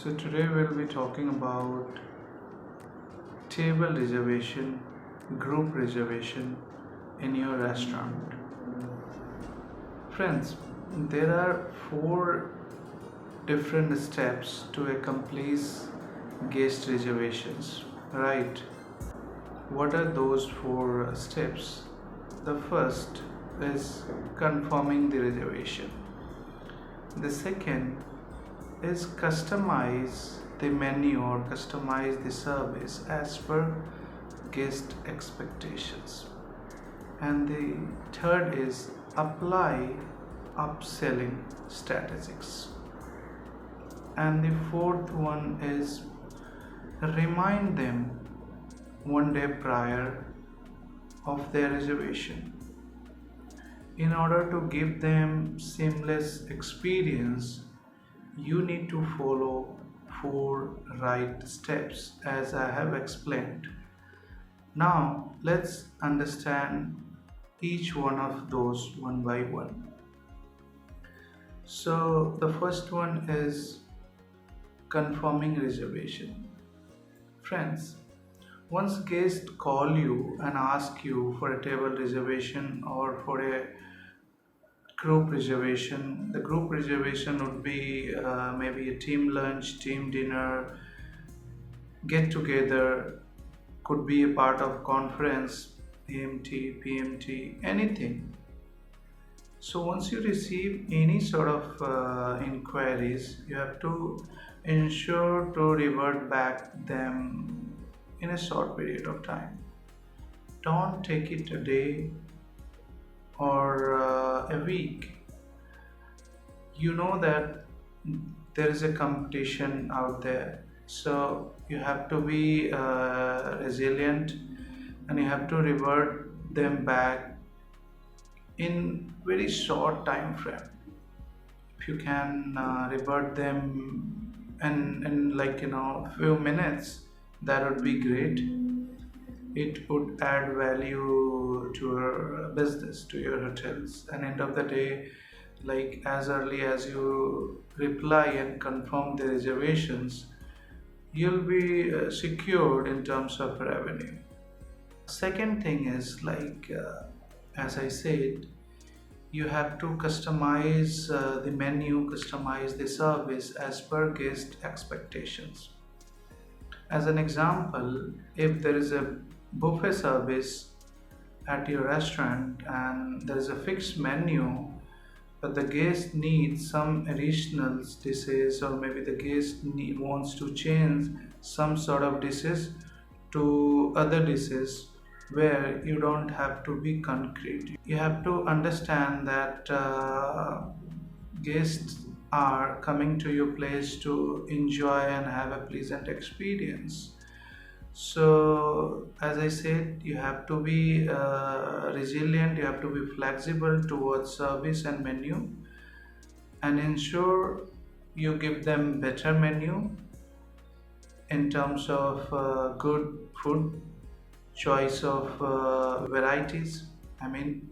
So today we'll be talking about table reservation, group reservation in your restaurant. Friends, there are four different steps to accomplish guest reservations, right? What are those four steps? The first is confirming the reservation. The second is customize the menu or customize the service as per guest expectations. And the third is apply upselling strategies. And the fourth one is remind them one day prior of their reservation. In order to give them seamless experience, you need to follow four right steps as I have explained. Now let's understand each one of those one by one. So the first one is confirming reservation. Friends, once guests call you and ask you for a table reservation or for a group reservation, the group reservation would be maybe a team lunch, team dinner, get together, could be a part of conference, AMT, PMT, anything. So once you receive any sort of inquiries, you have to ensure to revert back them in a short period of time. Don't take it a day or a week. You know that there is a competition out there, so you have to be resilient and you have to revert them back in very short time frame. If you can revert them in like few minutes, that would be great. It would add value to your business, to your hotels, and end of the day, like as early as you reply and confirm the reservations, you'll be secured in terms of revenue. Second thing is as I said, you have to customize the menu, customize the service as per guest expectations. As an example, if there is a buffet service at your restaurant and there is a fixed menu, but the guest needs some additional dishes, or maybe the wants to change some sort of dishes to other dishes where you don't have to be concrete. You have to understand that guests are coming to your place to enjoy and have a pleasant experience. So, as I said, you have to be resilient, you have to be flexible towards service and menu, and ensure you give them better menu in terms of good food, choice of varieties, I mean,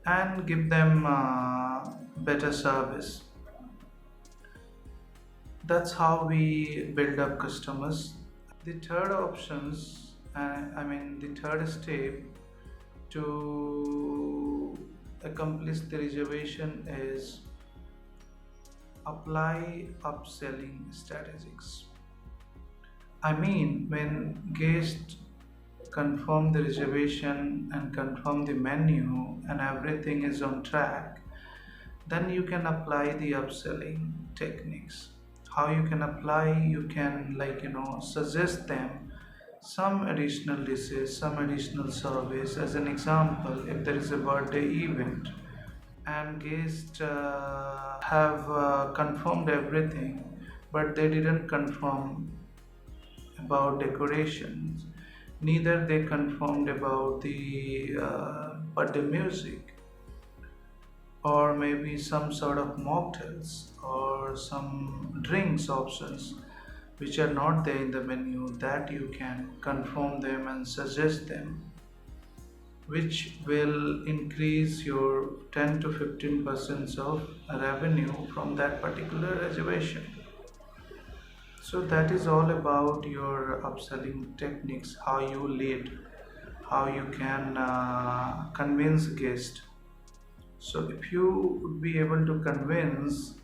and give them better service. That's how we build up customers. The third options, the third step to accomplish the reservation is apply upselling strategies. I mean, when guests confirm the reservation and confirm the menu and everything is on track, then you can apply the upselling techniques. How you can apply? You can suggest them some additional dishes, some additional service. As an example, if there is a birthday event and guests have confirmed everything, but they didn't confirm about decorations, neither they confirmed about the birthday music, or maybe some sort of mocktails or some drinks options which are not there in the menu, that you can confirm them and suggest them, which will increase your 10 to 15% of revenue from that particular reservation. So that is all about your upselling techniques, how you lead, how you can convince guest. So if you would be able to convince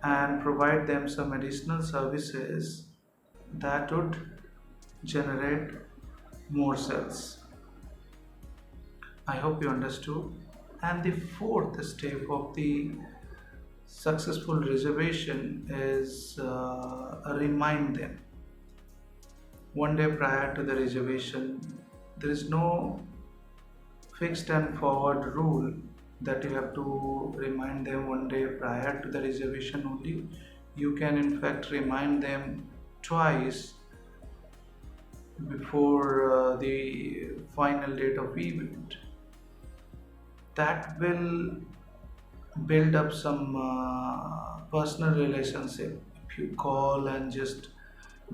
and provide them some additional services, that would generate more sales. I hope you understood. And the fourth step of the successful reservation is remind them one day prior to the reservation. There is no fixed and forward rule that you have to remind them one day prior to the reservation only. You can, in fact, remind them twice before the final date of event. That will build up some personal relationship. If you call and just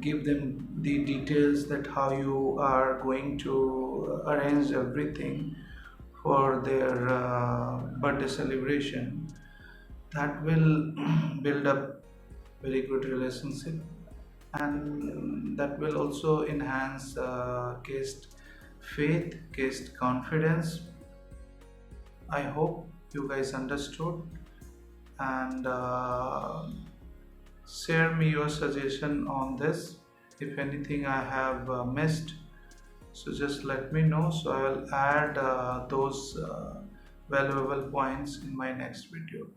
give them the details that how you are going to arrange everything for their birthday celebration, that will build up very good relationship, and that will also enhance guest faith, guest confidence. I hope you guys understood, and share me your suggestion on this. If anything I have missed, so just let me know, so I will add those valuable points in my next video.